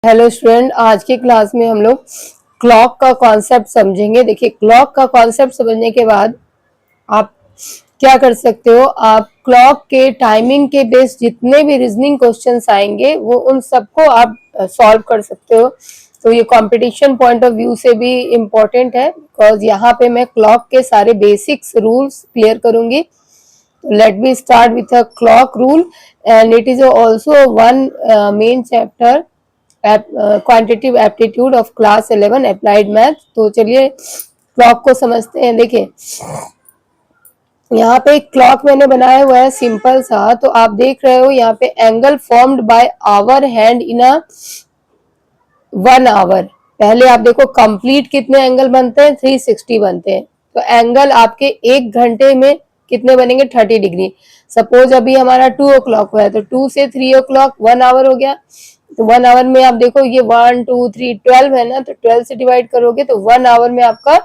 Hello student, आज की class में हम लोग क्लॉक का कॉन्सेप्ट समझेंगे। देखिए, क्लॉक का कॉन्सेप्ट समझने के बाद आप क्या कर सकते हो, आप क्लॉक के टाइमिंग के बेस जितने भी रीजनिंग क्वेश्चंस आएंगे वो उन सबको आप सॉल्व कर सकते हो। तो ये कंपटीशन पॉइंट ऑफ व्यू से भी इम्पोर्टेंट है, बिकॉज यहाँ पे मैं क्लॉक के सारे बेसिक्स रूल्स क्लियर करूंगी। Let me start with a clock rule, and it is also one main chapter, quantitative aptitude of class 11 applied math। तो चलिए क्लॉक को समझते हैं। देखिए, यहाँ पे एक क्लॉक मैंने बनाया हुआ है सिंपल सा। तो आप देख रहे हो यहाँ पे angle formed by hour hand in a 1 hour. पहले आप देखो कंप्लीट कितने एंगल बनते हैं, 360 बनते हैं। तो एंगल आपके 1 घंटे में कितने बनेंगे, 30 डिग्री। सपोज अभी हमारा 2 o'clock हुआ है तो 2 से 3 o'clock 1 आवर हो गया। तो 1 आवर में आप देखो ये 1 2 3 12 है ना, तो 12 से डिवाइड करोगे तो 1 आवर में आपका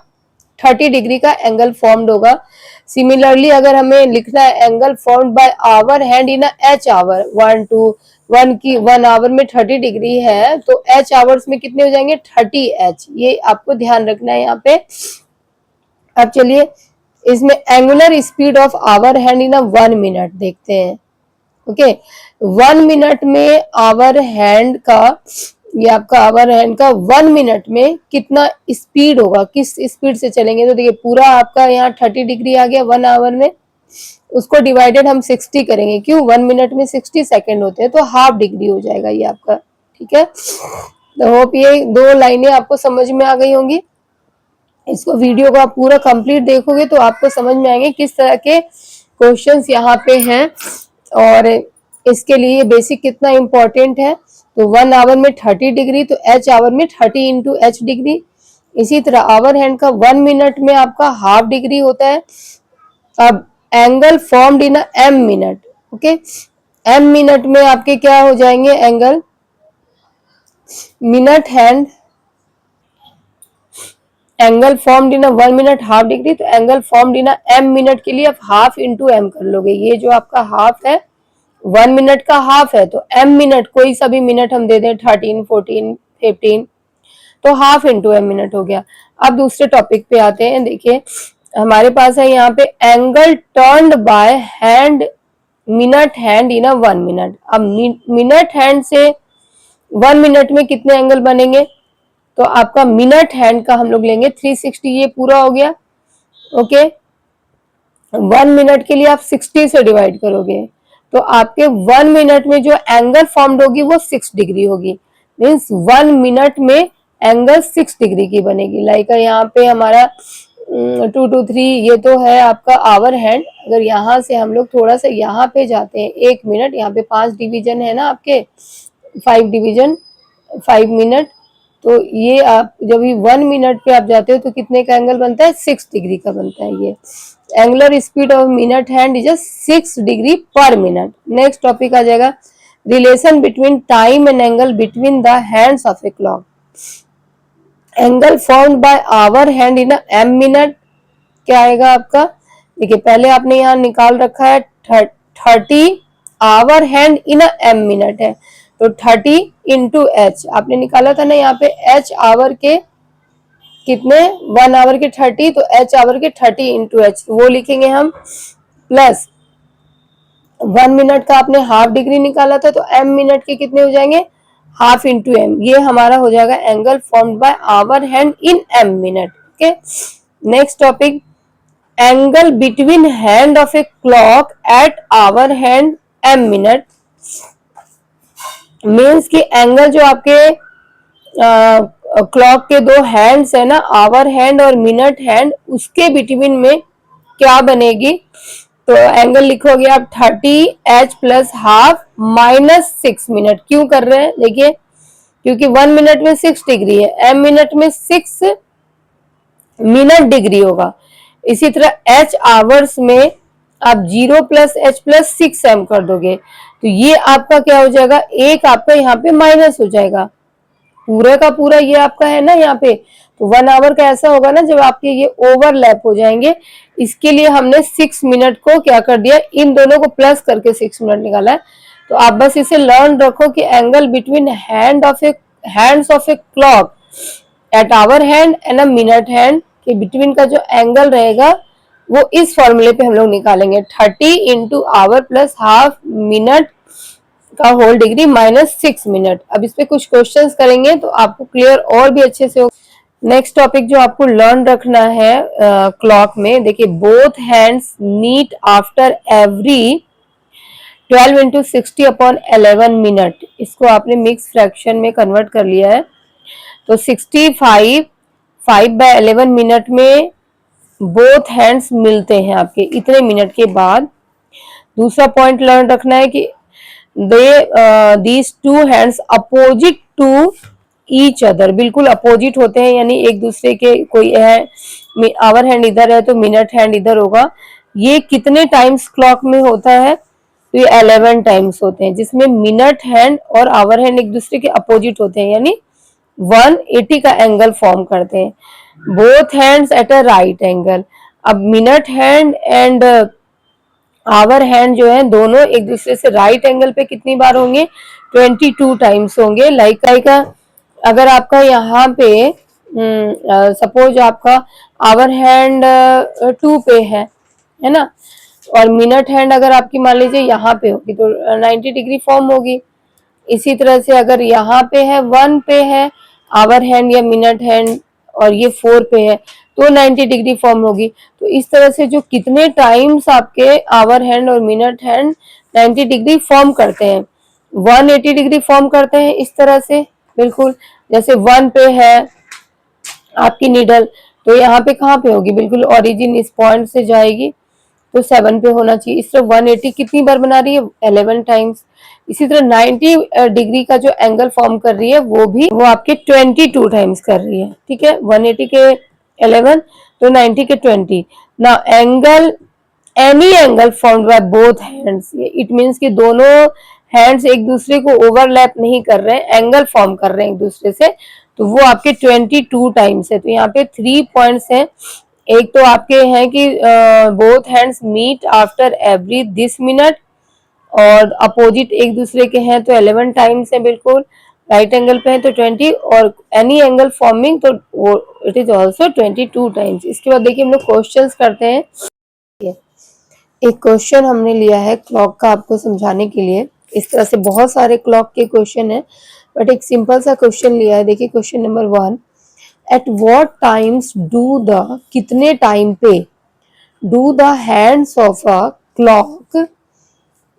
30 डिग्री का एंगल फॉर्म्ड होगा। सिमिलरली अगर हमें लिखना है angle formed by hour hand in H hour, 1 hour में 30 डिग्री है तो एच आवर्स में कितने हो जाएंगे, 30 H। ये आपको ध्यान रखना है यहाँ पे। अब चलिए इसमें angular speed of hour hand in 1 minute देखते हैं। ओके, 1 मिनट में आवर हैंड का, ये आपका आवर हैंड का 1 मिनट में कितना स्पीड होगा, किस स्पीड से चलेंगे। तो देखिए पूरा आपका यहाँ 30 डिग्री आ गया 1 आवर में, उसको डिवाइडेड हम 60 करेंगे। क्यों, 1 मिनट में 60 सेकेंड होते हैं तो हाफ डिग्री हो जाएगा ये आपका। ठीक है, तो होप ये 2 लाइनें आपको समझ में आ गई होंगी। इसको वीडियो को आप पूरा कंप्लीट देखोगे तो आपको समझ में आएंगे किस तरह के क्वेश्चंस यहाँ पे हैं और इसके लिए बेसिक कितना इंपॉर्टेंट है। तो 1 आवर में 30 डिग्री, तो एच आवर में 30 इंटू एच डिग्री। इसी तरह आवर हैंड का 1 मिनट में आपका हाफ डिग्री होता है। अब angle formed in M minute. Okay, M minute में आपके क्या हो जाएंगे angle, minute hand angle formed in 1 minute half degree, तो angle formed in M minute के लिए आप हाफ इंटू एम कर लोगे। ये जो आपका हाफ है 1 मिनट का हाफ है, तो एम मिनट कोई सा भी मिनट हम दे दें, 13 14 15, तो हाफ इंटू एम मिनट हो गया। अब दूसरे टॉपिक पे आते हैं। देखिए हमारे पास है यहाँ पे angle turned by hand, minute hand in 1 minute. अब मिनट हैंड से 1 मिनट में कितने एंगल बनेंगे, तो आपका मिनट हैंड का हम लोग लेंगे 360। ये पूरा हो गया। ओके, 1 मिनट के लिए आप 60 से डिवाइड करोगे तो आपके 1 मिनट में जो एंगल फॉर्म्ड होगी वो 6 डिग्री होगी। मीन्स 1 मिनट में एंगल 6 डिग्री की बनेगी। लाइक यहाँ पे हमारा 2 2 3 ये तो है आपका आवर हैंड। अगर यहाँ से हम लोग थोड़ा सा यहाँ पे जाते हैं, 1 मिनट, यहाँ पे 5 डिवीजन है ना आपके, 5 डिवीजन 5 मिनट, तो ये आप जब 1 मिनट पे आप जाते हो तो कितने का एंगल बनता है, 6 डिग्री का बनता है। ये angular speed of minute hand is 6 degree per minute. Next topic आ जाएगा relation between time and angle between the hands of a clock. Angle formed by hour hand in M minute क्या आएगा आपका। देखिए पहले आपने यहाँ निकाल रखा है 30 hour hand in M minute है, तो 30 इंटू एच आपने निकाला था ना, यहाँ पे एच आवर के कितने, 1 आवर के 30, तो एच आवर के 30 इंटू एच, वो लिखेंगे हम, प्लस 1 मिनट का आपने हाफ डिग्री निकाला था तो एम मिनट के कितने हो जाएंगे, हाफ इंटू एम। ये हमारा हो जाएगा angle formed by hour hand in M minute. Okay, next topic angle between hand of a clock at hour hand M minute. Means कि एंगल जो आपके क्लॉक के 2 हैंड्स है ना, आवर हैंड और मिनट हैंड, उसके बिटवीन में क्या बनेगी। तो एंगल लिखोगे आप 30H plus half minus 6 minute. क्यों कर रहे हैं, देखिए क्योंकि 1 मिनट में 6 डिग्री है, एम मिनट में 6 मिनट डिग्री होगा। इसी तरह एच आवर्स में आप 0 प्लस एच प्लस 6 एम कर दोगे तो ये आपका क्या हो जाएगा, एक आपका यहाँ पे माइनस हो जाएगा। पूरा का पूरा ये आपका है ना यहाँ पे, तो 1 आवर का ऐसा होगा ना जब आपके ये ओवरलैप हो जाएंगे। इसके लिए हमने 6 मिनट को क्या कर दिया, इन दोनों को प्लस करके 6 मिनट निकाला है। तो आप बस इसे लर्न रखो कि angle between hand of a hands of a clock at hour hand and a minute hand के बिटवीन का जो एंगल रहेगा वो इस फॉर्मूले पे हम लोग निकालेंगे 30 into hour plus half minute का होल डिग्री माइनस 6 मिनट। अब इस पे कुछ क्वेश्चंस करेंगे तो आपको क्लियर और भी अच्छे से हो। नेक्स्ट टॉपिक जो आपको लर्न रखना है क्लॉक में, देखिए both hands meet after every 12 into 60 upon 11 minute. इसको आपने मिक्स फ्रैक्शन में कन्वर्ट कर लिया है तो 65 5/11 मिनट में बोथ हैंड्स मिलते हैं आपके इतने मिनट के बाद। दूसरा पॉइंट लर्न रखना है कि these two hands opposite to each other, बिल्कुल अपोजिट होते हैं, यानी एक दूसरे के, कोई है आवर हैंड इधर है तो मिनट हैंड इधर होगा। ये कितने टाइम्स क्लॉक में होता है तो ये 11 टाइम्स होते हैं, जिसमें मिनट हैंड और आवर हैंड एक दूसरे के अपोजिट होते हैं, यानी 180 का एंगल फॉर्म करते हैं। Both hands at a right angle. अब minute hand and hour hand जो है दोनों एक दूसरे से राइट एंगल पे कितनी बार होंगे, 22 टाइम्स होंगे। लाइक अगर आपका यहाँ पे सपोज आपका आवर हैंड 2 पे है ना, और मिनट हैंड अगर आपकी मान लीजिए यहाँ पे होगी तो 90 डिग्री फॉर्म होगी। इसी तरह से अगर यहाँ पे है 1 पे है आवर हैंड या मिनट हैंड और ये 4 पे है तो 90 डिग्री फॉर्म होगी। तो इस तरह से जो कितने टाइम्स आपके आवर हैंड और मिनट हैंड 90 डिग्री फॉर्म करते हैं, 180 डिग्री फॉर्म करते हैं इस तरह से। बिल्कुल जैसे 1 पे है आपकी नीडल तो यहाँ पे कहाँ पे होगी, बिल्कुल ओरिजिन इस पॉइंट से जाएगी तो 7 पे होना चाहिए। इस तरह 180 कितनी बार बना रही है, 11 टाइम्स। इसी तरह 90 डिग्री का जो एंगल फॉर्म कर रही है वो आपके 22 टाइम्स कर रही है। ठीक है, 180 के 11 तो 90 के 20। ना angle any angle formed by both hands, it means कि दोनों हैंड्स एक दूसरे को ओवरलैप नहीं कर रहे हैं, एंगल फॉर्म कर रहे हैं एक दूसरे से, तो वो आपके 22 टाइम्स है। तो यहाँ पे 3 पॉइंट्स हैं। एक तो आपके हैं कि both hands meet after every this minute, और अपोजिट एक दूसरे के हैं तो 11 टाइम्स है, बिल्कुल राइट एंगल पे है तो 20, और एनी एंगल फॉर्मिंग तो वो इट इज ऑल्सो 22 टाइम्स। इसके बाद देखिए हम लोग क्वेश्चंस करते हैं। एक क्वेश्चन हमने लिया है क्लॉक का आपको समझाने के लिए। इस तरह से बहुत सारे क्लॉक के क्वेश्चन है बट एक सिंपल सा क्वेश्चन लिया है। देखिए question number 1, at what times do the, कितने टाइम पे do the hands of a clock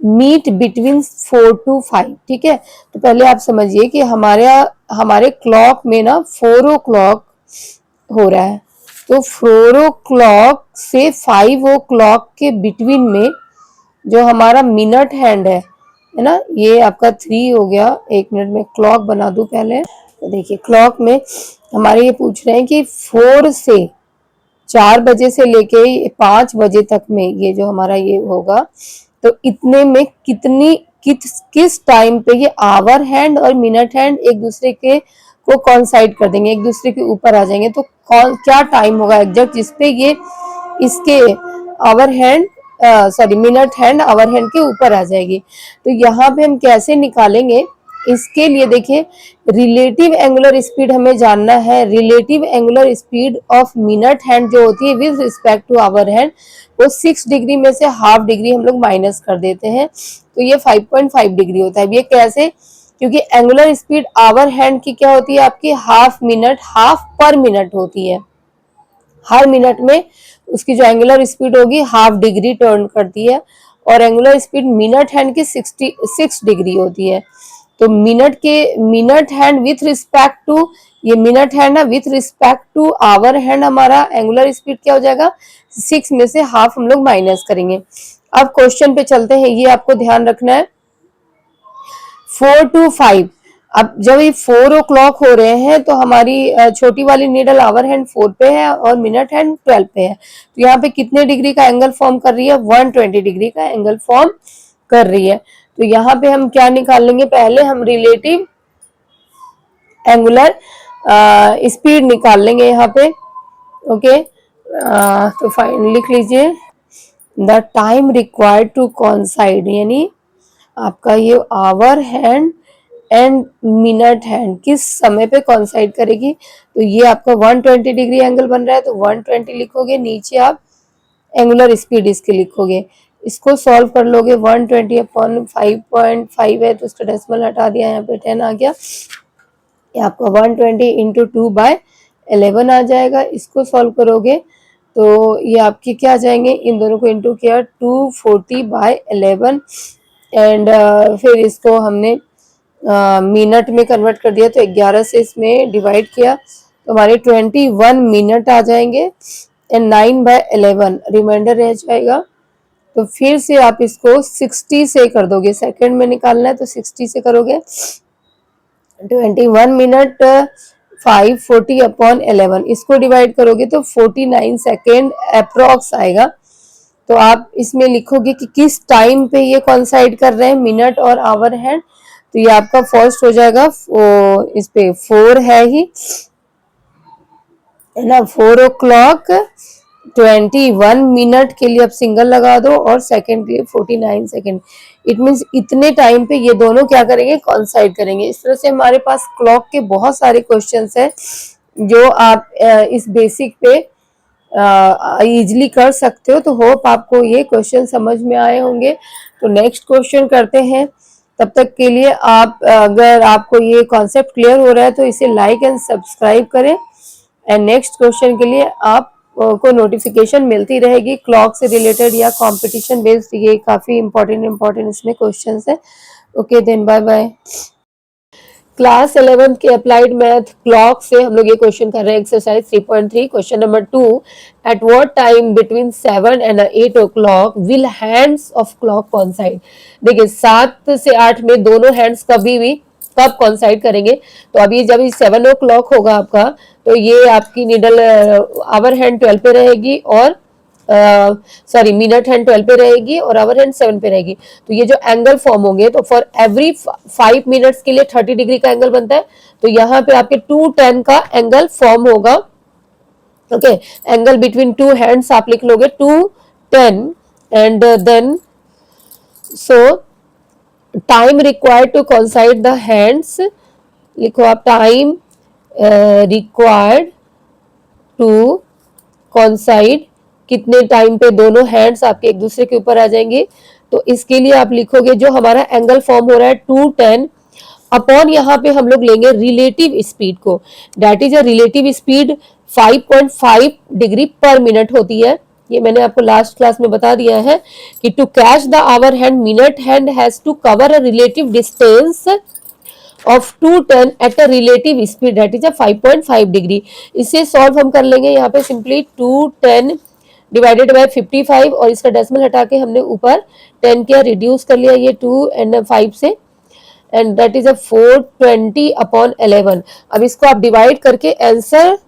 meet between 4 to 5। ठीक है, तो पहले आप समझिए कि हमारे क्लॉक में ना 4 o'clock हो रहा है, तो 4 o'clock से 5 o'clock के बिटवीन में जो हमारा मिनट हैंड है ना, ये आपका 3 हो गया। 1 मिनट में क्लॉक बना दूं पहले। तो देखिए क्लॉक में हमारे ये पूछ रहे हैं कि 4 से 4 बजे से लेके 5 बजे तक में ये जो हमारा ये होगा, तो इतने में किस टाइम पे ये आवर हैंड और मिनट हैंड एक दूसरे के को कॉन्साइड कर देंगे, एक दूसरे के ऊपर आ जाएंगे। तो क्या टाइम होगा एग्जैक्ट जिसपे ये इसके hour hand sorry minute hand hour hand के ऊपर आ जाएगी। तो यहाँ पे हम कैसे निकालेंगे, इसके लिए देखिए रिलेटिव एंगुलर स्पीड हमें जानना है। Relative angular speed of minute hand जो होती है with respect to hour hand, वो 6 डिग्री में से हाफ डिग्री हम लोग माइनस कर देते हैं तो ये 5.5 डिग्री होता है। ये कैसे, क्योंकि एंगुलर स्पीड आवर हैंड की क्या होती है आपकी हाफ पर मिनट होती है। हर मिनट में उसकी जो एंगुलर स्पीड होगी हाफ डिग्री टर्न करती है, और एंगुलर स्पीड मिनट हैंड की 66 डिग्री होती है। तो minute hand with respect to, ये मिनट हैंड है with respect to hour hand, हमारा एंगुलर स्पीड क्या हो जाएगा, 6 में से हाफ हम लोग माइनस करेंगे। अब क्वेश्चन पे चलते हैं, ये आपको ध्यान रखना है। 4 to 5, अब जब ये 4 o'clock हो रहे हैं तो हमारी छोटी वाली नीडल आवर हैंड 4 पे है और मिनट हैंड 12 पे है, तो यहाँ पे कितने डिग्री का एंगल फॉर्म कर रही है, 120 डिग्री का एंगल फॉर्म कर रही है। तो यहाँ पे हम क्या निकाल लेंगे, पहले हम रिलेटिव एंगुलर स्पीड निकाल लेंगे यहाँ पे। ओके, तो फाइन लिख लीजिए the time required to coincide, यानी आपका ये hour hand and minute hand किस समय पे कॉन्साइड करेगी, तो ये आपका 120 डिग्री एंगल बन रहा है तो 120 लिखोगे, नीचे आप एंगुलर स्पीड इसके लिखोगे। इसको सॉल्व कर लोगे, 120 अपॉन 5.5 है तो उसका डेसिमल हटा दिया, यहाँ पे 10 आ गया, ये आपका 120 इंटू 2/11 आ जाएगा। इसको सॉल्व करोगे तो ये आपके क्या आ जाएंगे, इन दोनों को इंटू किया 240/11 एंड फिर इसको हमने मिनट में कन्वर्ट कर दिया तो 11 से इसमें डिवाइड किया तो हमारे 21 मिनट आ जाएंगे एंड 9/11 रिमाइंडर रह जाएगा। तो फिर से आप इसको 60 से कर दोगे, सेकंड में निकालना है तो 60 से करोगे, 21 मिनट 540 अपॉन 11 इसको डिवाइड करोगे तो 49 सेकेंड अप्रोक्स आएगा। तो आप इसमें लिखोगे कि किस टाइम पे ये कॉन्साइड कर रहे हैं, मिनट और आवर हैंड, तो ये आपका फर्स्ट हो जाएगा इस पे 4 है ही है ना, 4 o'clock 21 मिनट के लिए आप सिंगल लगा दो और सेकंड के लिए 49 सेकंड। इट मीन्स इतने टाइम पे ये दोनों क्या करेंगे, कॉन्साइड करेंगे। इस तरह से हमारे पास क्लॉक के बहुत सारे क्वेश्चंस हैं जो आप इस बेसिक पे इजीली कर सकते हो। तो होप आपको ये क्वेश्चन समझ में आए होंगे। तो नेक्स्ट क्वेश्चन करते हैं, तब तक के लिए आप अगर आपको ये कॉन्सेप्ट क्लियर हो रहा है तो इसे लाइक एंड सब्सक्राइब करें एंड नेक्स्ट क्वेश्चन के लिए आप को नोटिफिकेशन मिलती रहेगी क्लॉक से रिलेटेड या कंपटीशन बेस्ड, ये काफी इंपॉर्टेंट इसमें क्वेश्चंस है। Okay then bye bye. Class 11 के अप्लाइड मैथ क्लॉक से हम लोग ये क्वेश्चन कर रहे हैं, exercise 3.3 question number 2, at what time between 7 and 8 o'clock will hands of clock कॉन्साइड। देखिए 7 से 8 में दोनों हैंड्स कभी भी कब कॉन्साइड करेंगे, तो अभी जब 7 o'clock होगा आपका तो ये आपकी निडल आवर हैंड 12 पे रहेगी और सॉरी मिनट हैंड 12 पे रहेगी और आवर हैंड 7 पे रहेगी। तो ये जो एंगल फॉर्म होंगे तो फॉर एवरी 5 मिनट्स के लिए 30 डिग्री का एंगल बनता है, तो यहाँ पे आपके 210 का एंगल फॉर्म होगा। Okay, angle between two hands आप लिख लोगे 210 and then so time required to coincide the hands, लिखो आप टाइम रिक्वायर्ड टू कॉन्साइड, कितने टाइम पे दोनों हैंड्स आपके एक दूसरे के ऊपर आ जाएंगे। तो इसके लिए आप लिखोगे जो हमारा एंगल फॉर्म हो रहा है 210 अपॉन यहाँ पे हम लोग लेंगे रिलेटिव स्पीड को, that is a relative speed 5.5 degree per minute होती है। ये मैंने आपको लास्ट क्लास में बता दिया है कि to catch the hour hand minute hand has to cover a relative distance of 210 at a relative speed that is a 5.5 degree. इसे सॉल्व हम कर लेंगे, यहाँ पे सिंपली 210 डिवाइडेड बाय 55 और इसका डेसिमल हटा के हमने ऊपर 10 किया, रिड्यूस कर लिया ये 2 एंड 5 से and that is a 420 upon 11। अब इसको आप डिवाइड करके आंसर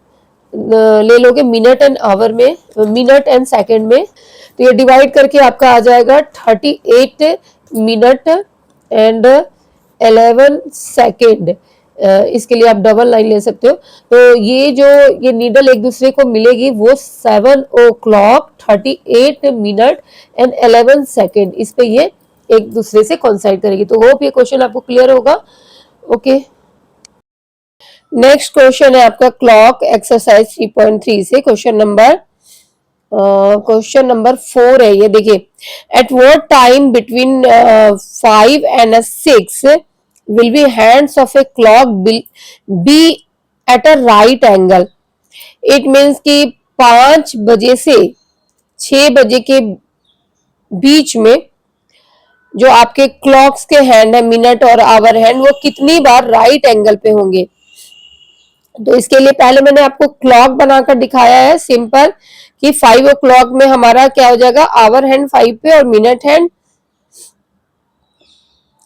ले लोगे मिनट एंड आवर में, मिनट एंड सेकंड में, तो ये डिवाइड करके आपका आ जाएगा 38 मिनट एंड 11 सेकेंड। इसके लिए आप डबल लाइन ले सकते हो। तो ये जो ये नीडल एक दूसरे को मिलेगी वो 7 o'clock 38 मिनट एंड 11 सेकेंड, इस पे ये एक दूसरे से कॉन्साइड करेगी। तो होप ये क्वेश्चन आपको क्लियर होगा। ओके, नेक्स्ट क्वेश्चन है आपका क्लॉक एक्सरसाइज 3.3 से क्वेश्चन नंबर 4 है। ये देखिए, at what time between 5 and 6 will be hands of a clock be at a right angle। it means कि 5 बजे से 6 बजे के बीच में जो आपके क्लॉक्स के हैंड है मिनट और आवर हैंड वो कितनी बार राइट एंगल पे होंगे। तो इसके लिए पहले मैंने आपको क्लॉक बनाकर दिखाया है सिंपल कि 5 o'clock में हमारा क्या हो जाएगा, आवर हैंड 5 पे और मिनट हैंड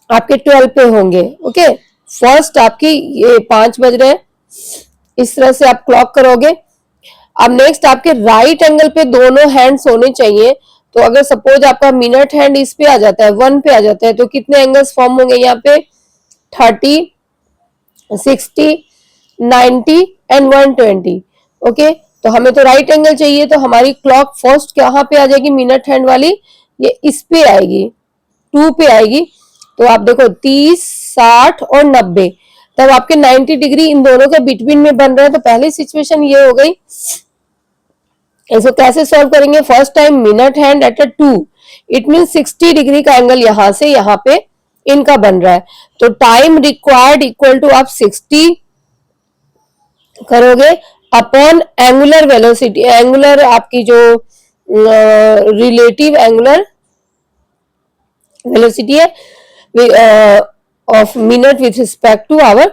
आपके 12 पे होंगे। ओके, फर्स्ट आपकी ये 5 बज रहे हैं, इस तरह से आप क्लॉक करोगे। अब नेक्स्ट आपके राइट एंगल पे दोनों हैंड्स होने चाहिए। तो अगर सपोज आपका मिनट हैंड इस पे आ जाता है, 1 पे आ जाता है, तो कितने एंगल्स फॉर्म होंगे यहाँ पे, 30, 60, 90 एंड 120। ओके, तो हमें तो राइट एंगल चाहिए, तो हमारी क्लॉक फर्स्ट कहाँ पे आ जाएगी, मिनट हैंड वाली ये इस पे आएगी, 2 पे आएगी। तो आप देखो 30, 60 और 90, तब आपके 90 डिग्री इन दोनों के बिटवीन में बन रहे हैं। तो पहली सिचुएशन ये हो गई। इसको कैसे सॉल्व करेंगे? First time minute hand at a 2, it mean 60 degree का एंगल यहां से यहां पे इनका बन रहा है। तो टाइम रिक्वायर्ड इक्वल टू आप 60 करोगे अपॉन एंगुलर वेलोसिटी, एंगुलर आपकी जो रिलेटिव एंगुलर वेलोसिटी है of minute with respect to hour.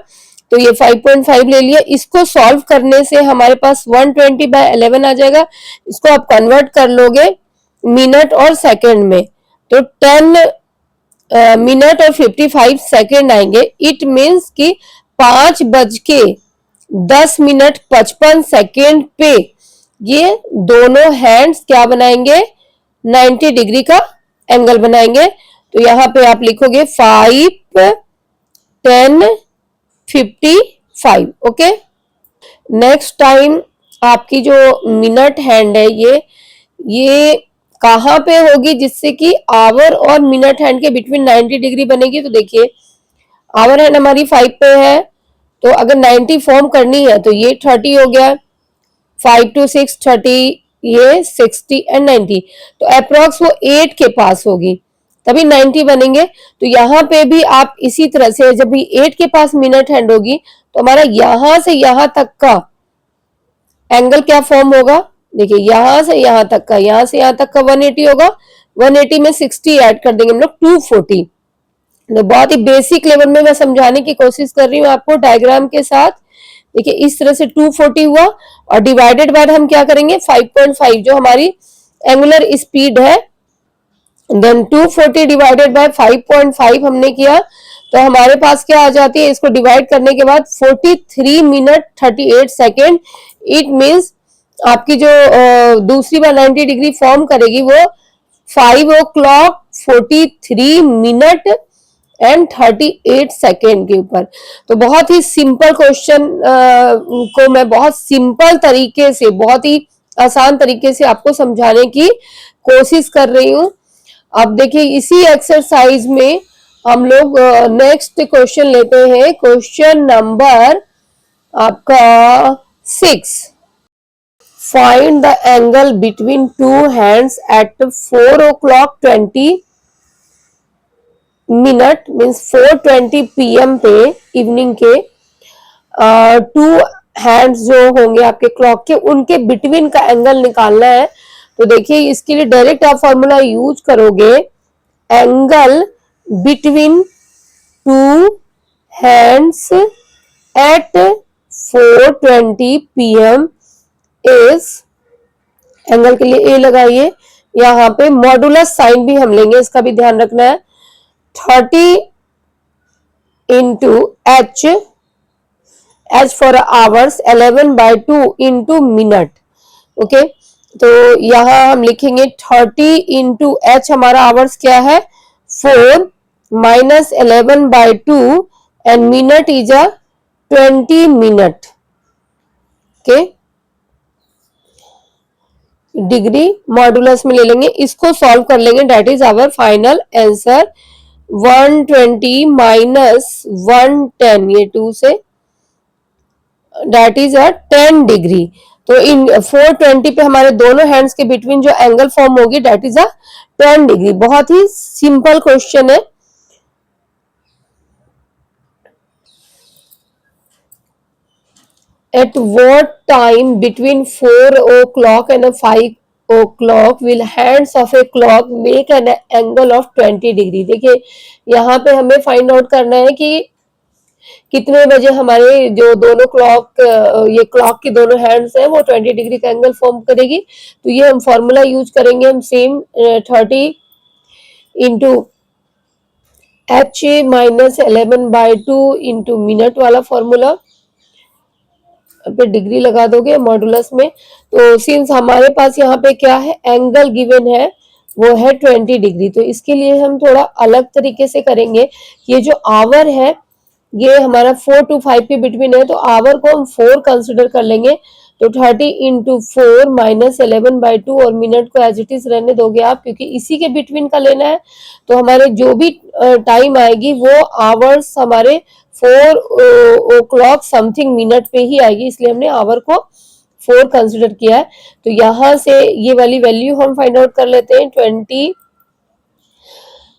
तो ये 5.5 ले लिया। इसको सॉल्व करने से हमारे पास 120/11 आ जाएगा। इसको आप कन्वर्ट कर लोगे मिनट और सेकंड में, तो 10 मिनट और 55 सेकंड आएंगे। इट मीन्स कि 5:10:55 पे ये दोनों हैंड्स क्या बनाएंगे? 90 डिग्री का एंगल बनाएंगे। तो यहां पे आप लिखोगे 5, 10, 55। ओके। नेक्स्ट टाइम आपकी जो मिनट हैंड है ये कहां पे होगी जिससे कि आवर और मिनट हैंड के बिटवीन 90 डिग्री बनेगी? तो देखिए आवर हैंड हमारी 5 पे है, तो अगर 90 फॉर्म करनी है तो ये 30 हो गया, 5 to 6 30, ये 60 एंड 90, तो अप्रोक्स वो 8 के पास होगी तभी 90 बनेंगे। तो यहाँ पे भी आप इसी तरह से जब भी 8 के पास मिनट हैंड होगी तो हमारा यहां से यहां तक का एंगल क्या फॉर्म होगा? देखिए यहां से यहां तक का, यहां से यहां तक का 180 होगा। 180 में 60 ऐड कर देंगे हम लोग, 240। तो बहुत ही बेसिक लेवल में मैं समझाने की कोशिश कर रही हूँ आपको डायग्राम के साथ। देखिए इस तरह से 240 हुआ और डिवाइडेड बाय हम क्या करेंगे? 5.5 जो हमारी एंगुलर स्पीड है, देन 240 डिवाइडेड बाय 5.5 हमने किया तो हमारे पास क्या आ जाती है? इसको डिवाइड करने के बाद 43 मिनट 38 सेकेंड। इट मीन्स आपकी जो दूसरी बार 90 डिग्री फॉर्म करेगी वो 5 o'clock 43 मिनट एंड 38 सेकेंड के ऊपर। तो बहुत ही सिंपल क्वेश्चन को मैं बहुत सिंपल तरीके से, बहुत ही आसान तरीके से आपको समझाने की कोशिश कर रही हूँ। अब देखिए इसी एक्सरसाइज में हम लोग नेक्स्ट क्वेश्चन लेते हैं, क्वेश्चन नंबर आपका 6। Find the angle between two hands eight 4 o'clock 20 minute means 4:20 PM पे इवनिंग के टू हैंड्स जो होंगे आपके क्लॉक के, उनके बिटवीन का एंगल निकालना है। तो देखिए इसके लिए डायरेक्ट आप फॉर्मूला यूज करोगे, angle between two hands eight 4:20 PM is, angle के लिए ए लगाइए। यहाँ पे मॉडुलस साइन भी हम लेंगे, इसका भी ध्यान रखना है। 30 into h, h for hours, 11/2 into minute। Okay, तो यहां हम लिखेंगे 30 into h हमारा आवर्स क्या है? 4 minus 11/2 and minute is a 20 minute। Okay, degree modulus में ले लेंगे, इसको सॉल्व कर लेंगे। That is our final answer. 120 minus 110, ये 2 से, डेट इज 10 डिग्री। तो इन 420 पे हमारे दोनों हैंड्स के बिटवीन जो एंगल फॉर्म होगी डेट इज 10 डिग्री। बहुत ही सिंपल क्वेश्चन है। At what time between 4 o'clock and 5 o'clock will hands of a clock make an angle of 20 degree? देखिए यहाँ पे हमें फाइंड आउट करना है कि कितने बजे हमारे जो दोनों क्लॉक, ये क्लॉक की दोनों हैंड्स हैं वो 20 डिग्री का एंगल फॉर्म करेगी। तो ये हम फॉर्मूला यूज करेंगे हम same, 30 into h minus 11/2 into minute वाला फॉर्मूला पे डिग्री लगा दोगे मॉडुलस में। तो सिंस हमारे पास यहाँ पे क्या है, एंगल गिवन है वो है 20 डिग्री, तो इसके लिए हम थोड़ा अलग तरीके से करेंगे। ये जो आवर है ये हमारा 4 to 5 के बिटवीन है, तो आवर को हम 4 कंसिडर कर लेंगे। तो 30 इंटू 4 माइनस 11/2 और मिनट को एज इट इज रहने दोगे आप, क्योंकि इसी के बिटवीन का लेना है। तो हमारे जो भी टाइम आएगी वो आवर्स हमारे 4 o'clock समथिंग मिनट पे ही आएगी, इसलिए हमने आवर को 4 कंसिडर किया है। तो यहाँ से ये वाली वैल्यू हम फाइंड आउट कर लेते हैं,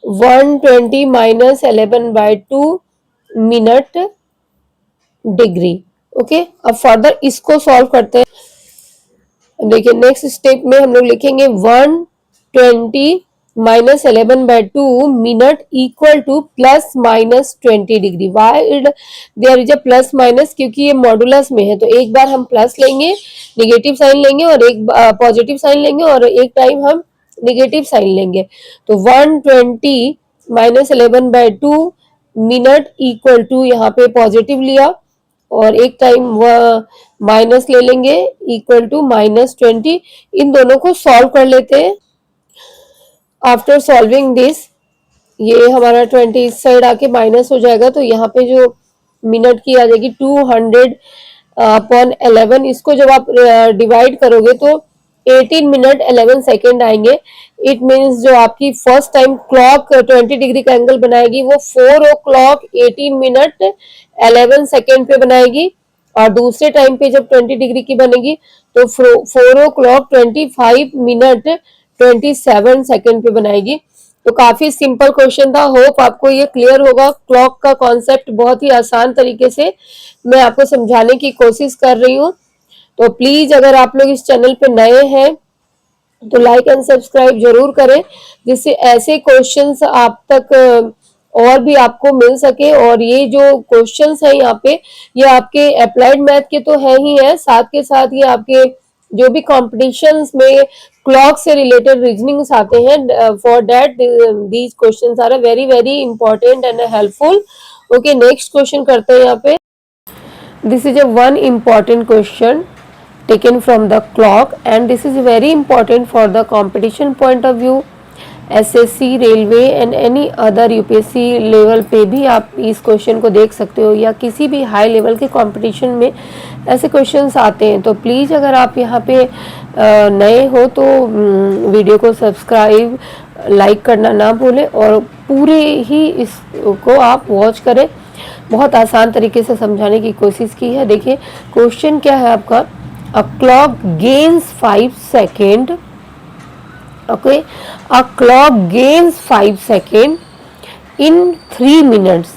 120 माइनस 11/2 मिनट डिग्री। ओके, अब फर्दर इसको सॉल्व करते हैं। देखिए नेक्स्ट स्टेप में हम लोग लिखेंगे 120 माइनस 11/2 minute equal to plus minus 20 degree. Why there is a plus minus, क्योंकि ये मॉडुलस में है, तो एक बार हम प्लस लेंगे, निगेटिव साइन लेंगे, और एक पॉजिटिव साइन लेंगे, और एक टाइम हम निगेटिव साइन लेंगे। तो 120 माइनस 11/2 मिनट इक्वल टू यहाँ पे पॉजिटिव लिया, और एक टाइम माइनस ले लेंगे इक्वल टू -20। इन दोनों को सॉल्व कर लेते हैं। आफ्टर सॉल्विंग दिस, ये हमारा 20 इस साइड आके माइनस हो जाएगा, तो यहाँ पे जो मिनट की आ जाएगी 200/11। इसको जब आप डिवाइड करोगे तो 18 मिनट 11 सेकेंड आएंगे। इट मीन्स जो आपकी फर्स्ट टाइम क्लॉक 20 डिग्री का एंगल बनाएगी वो 4 o'clock 18 मिनट 11 सेकेंड पे बनाएगी, और दूसरे टाइम पे जब 20 डिग्री की बनेगी तो 4 o'clock 25 मिनट 27 सेकेंड पे बनाएगी। तो काफी सिंपल क्वेश्चन था, होप आपको ये क्लियर होगा। क्लॉक का कॉन्सेप्ट बहुत ही आसान तरीके से मैं आपको समझाने की कोशिश कर रही हूँ। तो प्लीज अगर आप लोग इस चैनल पे नए हैं तो लाइक एंड सब्सक्राइब जरूर करें, जिससे ऐसे क्वेश्चंस आप तक और भी आपको मिल सके। और ये जो क्वेश्चंस है यहाँ पे, ये आपके अप्लाइड मैथ के तो है ही है, साथ के साथ ये आपके जो भी कॉम्पिटिशन्स में क्लॉक से रिलेटेड रीजनिंग्स आते हैं, for that these questions are very very important and helpful. Okay, next question करते हैं यहाँ पे। This is a one important question taken from the clock, and this is very important for the competition point of view, SSC, railway and any other UPSC level पे भी आप इस question को देख सकते हो, या किसी भी हाई लेवल के कंपटीशन में ऐसे क्वेश्चंस आते हैं। तो प्लीज़ अगर आप यहाँ पे नए हो तो वीडियो को सब्सक्राइब लाइक करना ना भूलें, और पूरे ही इसको आप वॉच करें। बहुत आसान तरीके से समझाने की कोशिश की है। देखिए क्वेश्चन क्या है आपका, a clock gains 5 second, okay, a clock gains 5 second in 3 minutes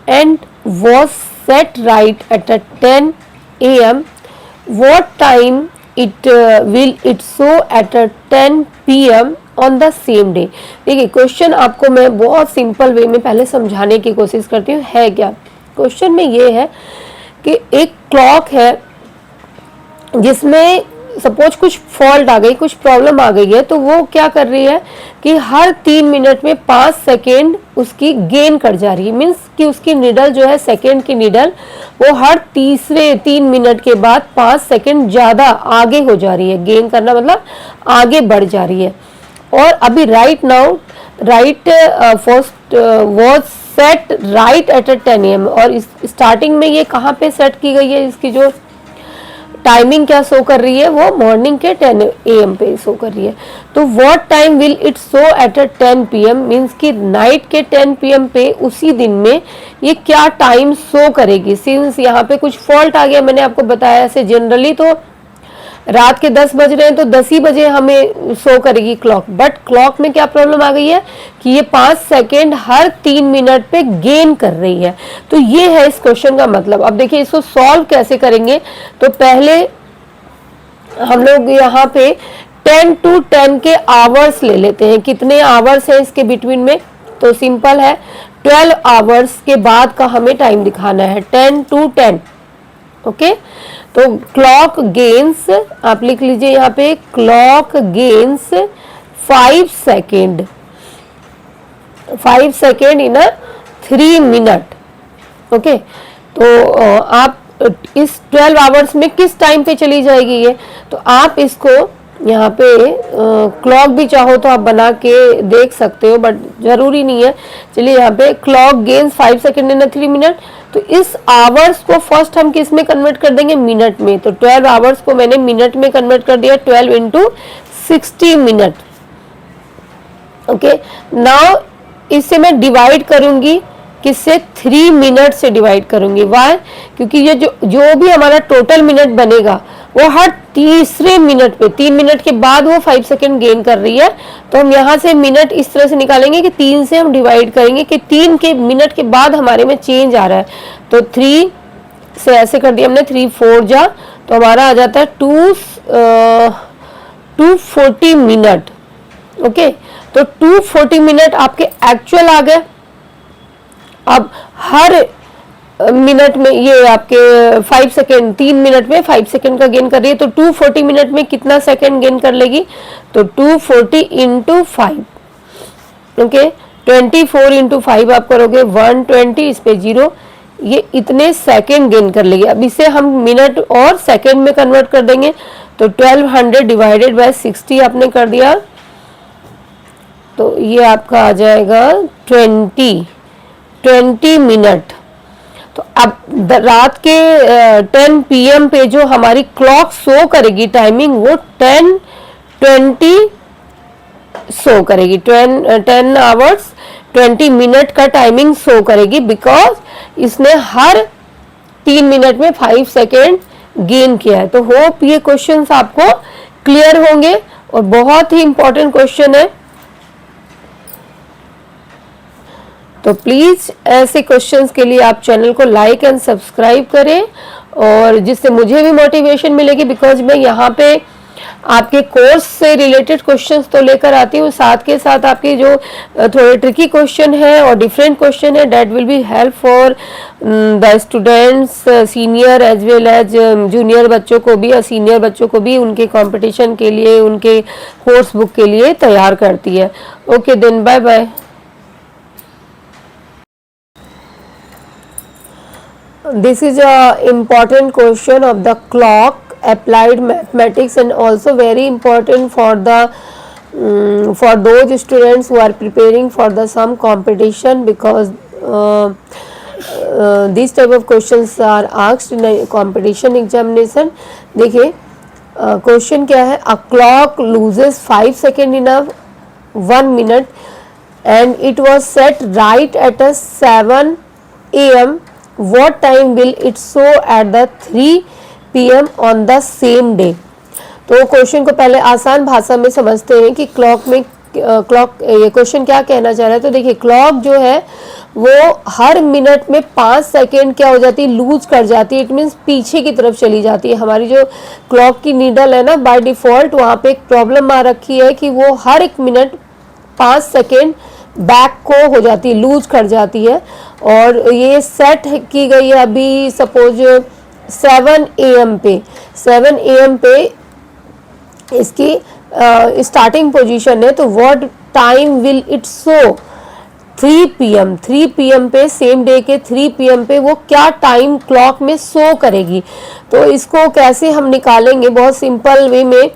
and was set right at 10 a.m. What time will it show at 10 p.m. on the same day? देखिए क्वेश्चन आपको मैं बहुत सिंपल वे में पहले समझाने की कोशिश करती हूँ। है क्या क्वेश्चन में ये है कि एक क्लॉक है जिसमें सपोज कुछ फॉल्ट आ गई, कुछ प्रॉब्लम आ गई है, तो वो क्या कर रही है कि हर 3 मिनट में 5 सेकेंड उसकी गेन कर जा रही है। मीन्स कि उसकी निडल जो है, सेकेंड की निडल, वो हर तीसरे 3 मिनट के बाद 5 सेकेंड ज़्यादा आगे हो जा रही है। गेन करना मतलब आगे बढ़ जा रही है। और अभी right now right first was set right at 10 AM, और स्टार्टिंग में ये कहाँ पे सेट की गई है, इसकी जो टाइमिंग क्या शो कर रही है, वो मॉर्निंग के 10 AM पे शो कर रही है। तो what time will it show at 10 PM, means कि नाइट के 10 PM पे उसी दिन में ये क्या टाइम शो करेगी। सिंस यहाँ पे कुछ फॉल्ट आ गया, मैंने आपको बताया, ऐसे जनरली तो रात के 10 बज रहे हैं तो 10 ही बजे हमें शो करेगी क्लॉक, बट क्लॉक में क्या प्रॉब्लम आ गई है कि ये 5 सेकेंड हर 3 मिनट पे गेन कर रही है। तो ये है इस क्वेश्चन का मतलब। अब देखिए इसको सॉल्व कैसे करेंगे, तो पहले हम लोग यहाँ पे 10 to 10 के आवर्स ले लेते हैं। कितने आवर्स है इसके बिटवीन में, तो सिंपल है, 12 आवर्स के बाद का हमें टाइम दिखाना है, 10 to 10। ओके, तो क्लॉक गेन्स, आप लिख लीजिए यहाँ पे, clock gains 5 second in 3 minute. Okay, तो आप इस 12 आवर्स में किस टाइम पे चली जाएगी ये, तो आप इसको यहाँ पे क्लॉक भी चाहो तो आप बना के देख सकते हो, बट जरूरी नहीं है। चलिए यहाँ पे clock gains 5 second in 3 minute. तो इस आवर्स को फर्स्ट हम किस में कन्वर्ट कर देंगे, मिनट में। तो 12 आवर्स को मैंने मिनट में कन्वर्ट कर दिया, 12 इंटू 60 मिनट। ओके, नाउ इससे मैं डिवाइड करूंगी, किससे, 3 मिनट से डिवाइड करूंगी। वाई, क्योंकि ये जो भी हमारा टोटल मिनट बनेगा वो हर तीसरे मिनट पे, 3 मिनट के बाद वो 5 सेकेंड गेन कर रही है। तो हम यहाँ से मिनट इस तरह से निकालेंगे कि 3 से हम डिवाइड करेंगे कि 3 के मिनट के बाद हमारे में चेंज आ रहा है। तो 3 से ऐसे कर दिया हमने, 3 4 जा, तो हमारा आ जाता है 240 मिनट। ओके, तो 240 मिनट आपके एक्चुअल आ गए। अब हर मिनट में ये आपके 5 सेकेंड, 3 मिनट में 5 सेकेंड का गेन कर रही है। तो 240 मिनट में कितना सेकेंड गेन कर लेगी, तो 240 इंटू 5। ओके, 24 इंटू 5 आप करोगे 120, इस पे 0, ये इतने सेकेंड गेन कर लेगी। अब इसे हम मिनट और सेकेंड में कन्वर्ट कर देंगे। तो 1200 डिवाइडेड बाय 60 आपने कर दिया, तो ये आपका आ जाएगा 20 मिनट। तो अब रात के 10 PM पे जो हमारी क्लॉक शो करेगी टाइमिंग, वो 10:20 शो करेगी। 10 आवर्स 20 मिनट का टाइमिंग शो करेगी, बिकॉज इसने हर 3 मिनट में 5 सेकेंड गेन किया है। तो होप ये क्वेश्चंस आपको क्लियर होंगे, और बहुत ही इंपॉर्टेंट क्वेश्चन है। तो प्लीज़ ऐसे क्वेश्चंस के लिए आप चैनल को लाइक एंड सब्सक्राइब करें, और जिससे मुझे भी मोटिवेशन मिलेगी, बिकॉज मैं यहाँ पे आपके कोर्स से रिलेटेड क्वेश्चंस तो लेकर आती हूँ, साथ के साथ आपके जो थोड़े ट्रिकी क्वेश्चन है और डिफरेंट क्वेश्चन है, that will be help for the students, senior as well as junior बच्चों को भी और सीनियर बच्चों को भी उनके कंपटीशन के लिए, उनके कोर्स बुक के लिए तैयार करती है। Okay then, bye bye. This is a important question of the clock applied mathematics, and also very important for the for those students who are preparing for the some competition, because these type of questions are asked in a competition examination. देखिए question क्या है, a clock loses 5 seconds in a 1 minute and it was set right at a 7 AM. What time will it show at the 3 PM on the same day? तो question को पहले आसान भाषा में समझते हैं कि क्लॉक में ये क्वेश्चन क्या कहना चाह रहा है। तो देखिए क्लॉक जो है वो हर मिनट में 5 सेकेंड क्या हो जाती है, लूज कर जाती है। इट मीन्स पीछे की तरफ चली जाती है। हमारी जो क्लॉक की नीडल है ना, बाय डिफॉल्ट वहाँ पे एक प्रॉब्लम आ रखी है कि वो हर एक मिनट 5 सेकेंड बैक को हो जाती है, लूज कर जाती है। और ये सेट की गई है अभी सपोज 7 AM पे, 7 AM पे इसकी स्टार्टिंग पोजीशन है। तो what time will it show, 3 PM, 3 PM पे, सेम डे के 3 PM पे वो क्या टाइम क्लॉक में शो करेगी। तो इसको कैसे हम निकालेंगे, बहुत सिंपल वे में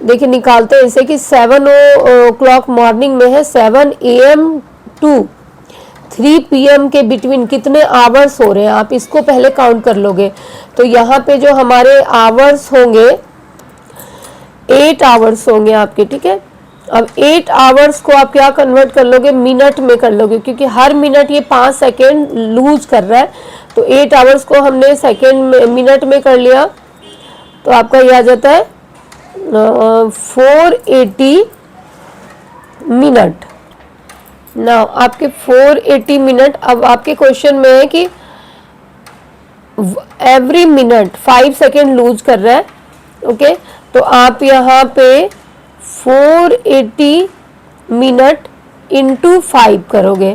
देखिए निकालते हैं इसे कि 7 o'clock मॉर्निंग में है, 7 AM टू 3 PM के बिटवीन कितने आवर्स हो रहे हैं, आप इसको पहले काउंट कर लोगे। तो यहाँ पे जो हमारे आवर्स होंगे 8 आवर्स होंगे आपके, ठीक है। अब 8 आवर्स को आप क्या कन्वर्ट कर लोगे, मिनट में कर लोगे, क्योंकि हर मिनट ये 5 सेकेंड लूज कर रहा है। तो 8 आवर्स को हमने सेकेंड में, मिनट में कर लिया, तो आपका ये आ जाता है 480 मिनट। नाउ आपके 480 मिनट। अब आपके क्वेश्चन में है कि एवरी मिनट 5 सेकेंड लूज कर रहा है। ओके, तो आप यहाँ पे 480 मिनट इंटू 5 करोगे,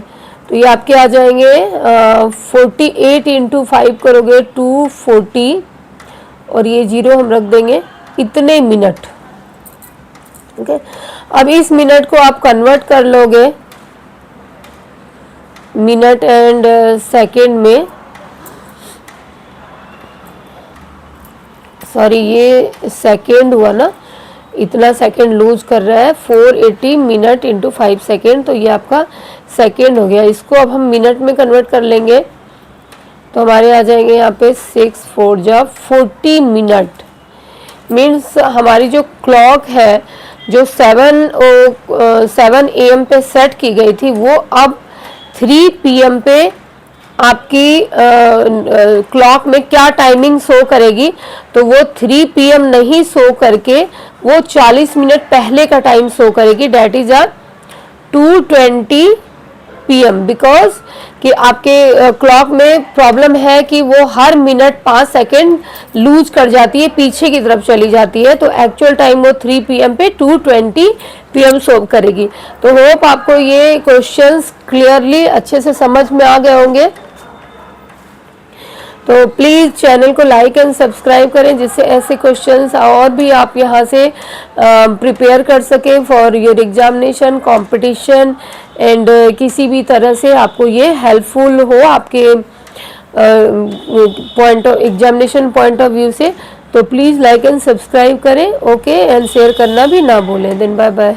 तो ये आपके आ जाएंगे 48 इंटू 5 करोगे 240, और ये 0 हम रख देंगे, इतने मिनट। ओके, अब इस मिनट को आप कन्वर्ट कर लोगे मिनट एंड सेकेंड में। सॉरी, ये सेकेंड हुआ ना, इतना सेकंड लूज कर रहा है, 480 मिनट इंटू 5 सेकेंड, तो ये आपका सेकेंड हो गया। इसको अब हम मिनट में कन्वर्ट कर लेंगे तो हमारे आ जाएंगे यहाँ पे 6 4 जा 40 मिनट। मीन्स हमारी जो क्लॉक है जो 7 AM पे सेट की गई थी वो अब 3 PM पे आपकी क्लॉक में क्या टाइमिंग शो करेगी, तो वो 3 PM नहीं शो करके वो 40 मिनट पहले का टाइम शो करेगी, डेट इज 2:20 PM। बिकॉज कि आपके क्लॉक में प्रॉब्लम है कि वो हर मिनट 5 सेकेंड लूज कर जाती है, पीछे की तरफ चली जाती है, तो एक्चुअल टाइम वो 3 PM पे 2:20 PM शो करेगी। तो होप आपको ये क्वेश्चंस क्लियरली अच्छे से समझ में आ गए होंगे। तो प्लीज़ चैनल को लाइक एंड सब्सक्राइब करें जिससे ऐसे क्वेश्चंस और भी आप यहाँ से प्रिपेयर कर सकें for your examination competition and किसी भी तरह से आपको ये हेल्पफुल हो आपके point of examination point of view से। तो प्लीज़ लाइक एंड सब्सक्राइब करें, ओके, एंड शेयर करना भी ना भूलें। Then bye bye.